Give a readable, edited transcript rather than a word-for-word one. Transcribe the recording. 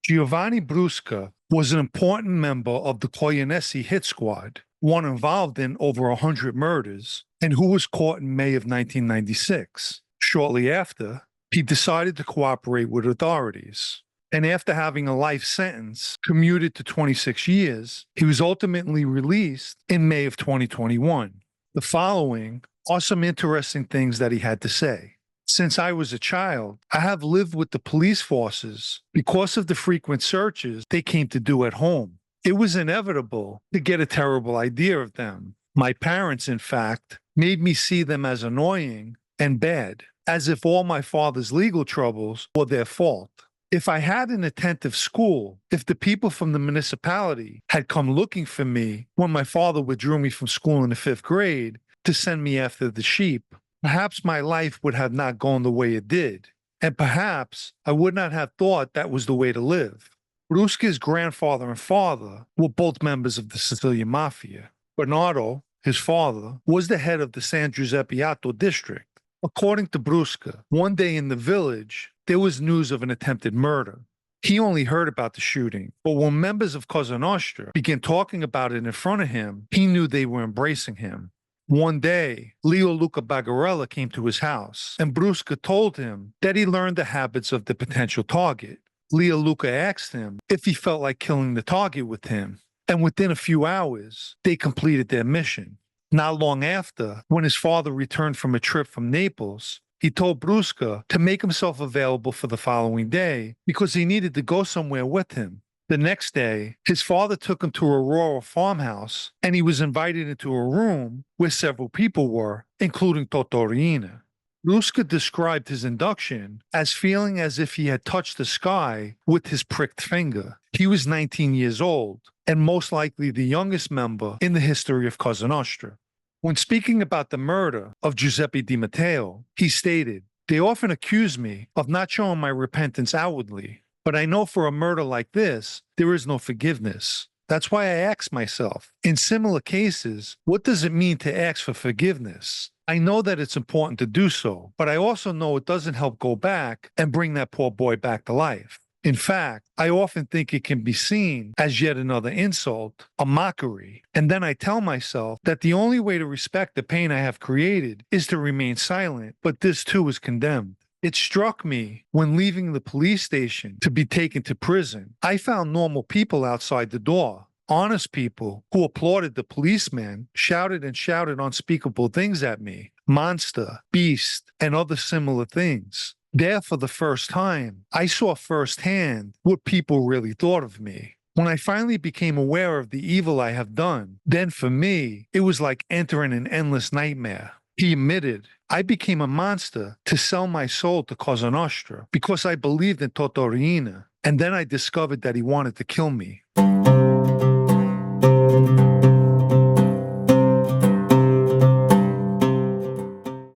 Giovanni Brusca was an important member of the Corleonesi hit squad, one involved in over 100 murders, and who was caught in May of 1996. Shortly after, he decided to cooperate with authorities. And after having a life sentence commuted to 26 years, he was ultimately released in May of 2021. The following are some interesting things that he had to say. Since I was a child, I have lived with the police forces because of the frequent searches they came to do at home. It was inevitable to get a terrible idea of them. My parents, in fact, made me see them as annoying and bad, as if all my father's legal troubles were their fault. If I had an attentive school, if the people from the municipality had come looking for me when my father withdrew me from school in the 5th grade to send me after the sheep, perhaps my life would have not gone the way it did, and perhaps I would not have thought that was the way to live. Brusca's grandfather and father were both members of the Sicilian mafia. Bernardo, his father, was the head of the San Giuseppiato district. According to Brusca, one day in the village, there was news of an attempted murder. He only heard about the shooting, but when members of Cosa Nostra began talking about it in front of him, he knew they were embracing him. One day, Leo Luca Bagarella came to his house, and Brusca told him that he learned the habits of the potential target. Leo Luca asked him if he felt like killing the target with him, and within a few hours, they completed their mission. Not long after, when his father returned from a trip from Naples, he told Brusca to make himself available for the following day because he needed to go somewhere with him. The next day, his father took him to a rural farmhouse, and he was invited into a room where several people were, including Toto Riina. Brusca described his induction as feeling as if he had touched the sky with his pricked finger. He was 19 years old, and most likely the youngest member in the history of Cosa Nostra. When speaking about the murder of Giuseppe Di Matteo, he stated, "They often accuse me of not showing my repentance outwardly. But I know for a murder like this, there is no forgiveness. That's why I ask myself, in similar cases, what does it mean to ask for forgiveness? I know that it's important to do so, but I also know it doesn't help go back and bring that poor boy back to life. In fact, I often think it can be seen as yet another insult, a mockery, and then I tell myself that the only way to respect the pain I have created is to remain silent, but this too is condemned." It struck me when leaving the police station to be taken to prison. I found normal people outside the door, honest people who applauded the policeman, shouted and shouted unspeakable things at me, monster, beast, and other similar things. There, for the first time, I saw firsthand what people really thought of me. When I finally became aware of the evil I have done, then for me, it was like entering an endless nightmare. He admitted, "I became a monster to sell my soul to Cosa Nostra because I believed in Toto Riina, and then I discovered that he wanted to kill me.